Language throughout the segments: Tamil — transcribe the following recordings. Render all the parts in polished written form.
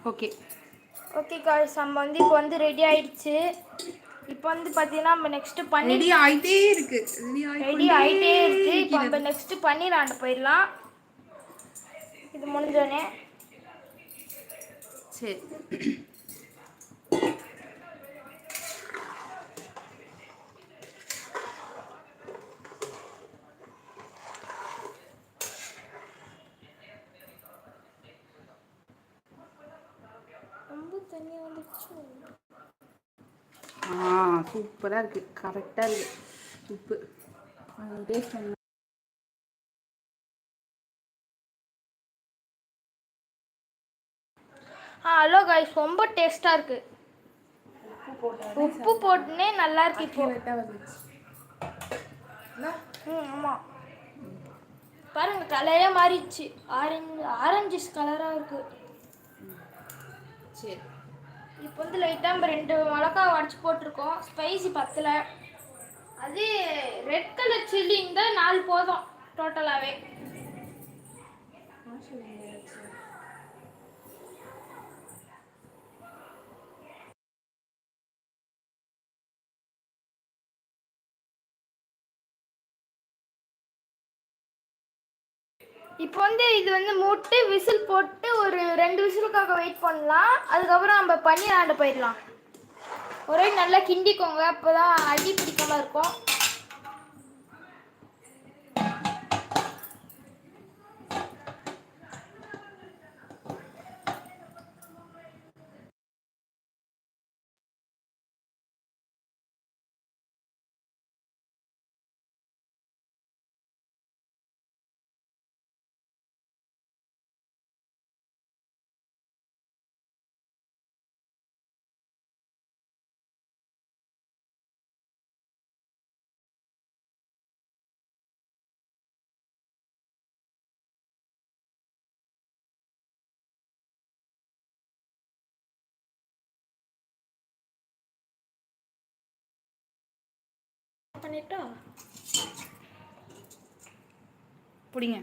ஓகே ஓகே காய்ஸ், நம்ம வந்து இப்போ வந்து ரெடி ஆயிடுச்சு. இப்போ வந்து பார்த்தீங்கன்னா நம்ம நெக்ஸ்ட் பன்னீர் ரெடி ஆயிட்டே இருக்கு. ரெடி ஆயிட்டே இருக்கு. இப்போ நம்ம நெக்ஸ்ட் பன்னீர் ஆண்ட போயிடலாம். இது முடிஞ்சோடனே சரி. ரொம்ப தண்ணியாக வந்துச்சு. சூப்பராக இருக்குது, கரெக்டாக இருக்குது உப்பு. டேஸ்ட் பண்ண ஹலோ காய்ஸ், ரொம்ப டேஸ்ட்டாக இருக்குது. உப்பு போட்டுனே நல்லா இருக்கு. இப்போ ஆமாம், பாருங்க கலரே மாறிடுச்சு. ஆரஞ்சிஸ் கலராக இருக்குது. சரி. இப்போ வந்து லைட்டாக நம்ம 2 மிளகாய் உடச்சி போட்டிருக்கோம். ஸ்பைசி பத்தலை. அது ரெட் கலர் சில்லி இருந்தால் 4 போதும் டோட்டலாகவே. இப்போ வந்து இது வந்து மூட்டு விசில் போட்டு ஒரு 2 விசிலுக்காக வெயிட் பண்ணலாம். அதுக்கப்புறம் நம்ம பன்னீர் ஆண்ட போயிடலாம். ஒரே நல்லா கிண்டிக்கோங்க, அப்போ தான் அடி பிடிக்காம இருக்கும். பண்ணிட்டா பிடிங்க.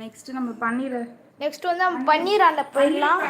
நெக்ஸ்ட் நம்ம பன்னீர் வந்து நம்ம பன்னீர் ஆண்ட போயிடலாம்.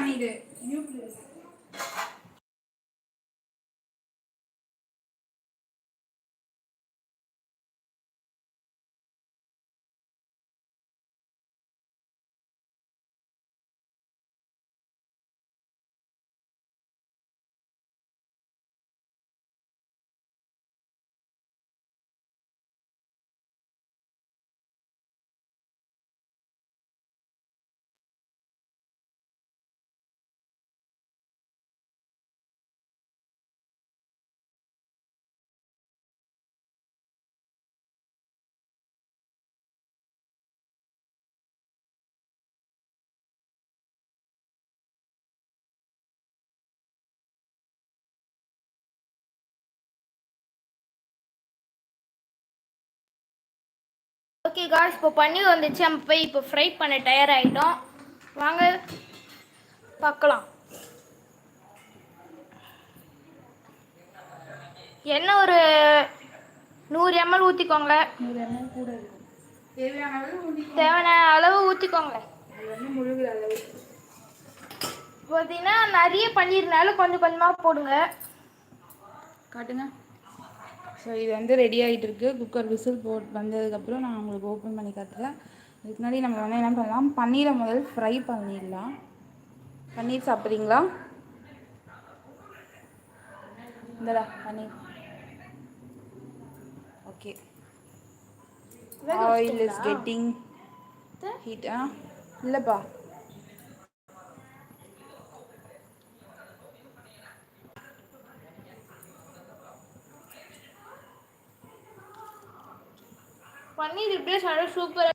ஓகே காய்ஸ், இப்போ பன்னீர் வந்துச்சு. நம்ம போய் இப்போ ஃப்ரை பண்ண தயார் ஆகிட்டோம். வாங்க பார்க்கலாம். எண்ணெய் ஒரு 100 ml ஊற்றிக்கோங்க. 100 ml கூட இருக்கும். தேவையான அளவு ஊற்றிக்கோங்க. முழுகிற அளவு பார்த்தீங்கன்னா நிறைய பன்னீர்னால கொஞ்சம் கொஞ்சமாக போடுங்க. காட்டுங்க. ஸோ இது வந்து ரெடி ஆகிட்டு இருக்கு. குக்கர் விசில் வந்ததுக்கப்புறம் நான் உங்களுக்கு ஓப்பன் பண்ணி காட்டுறேன். இதுக்கு முன்னாடி நம்ம வந்து என்ன பண்ணலாம், பன்னீரை முதல் ஃப்ரை பண்ணிடலாம். பன்னீர் சாப்பிட்றீங்களா? இந்தடா paneer. Okay, oil is getting heat. இல்லைப்பா, பன்னீர் இப்படியே சாப்பிட சூப்பராக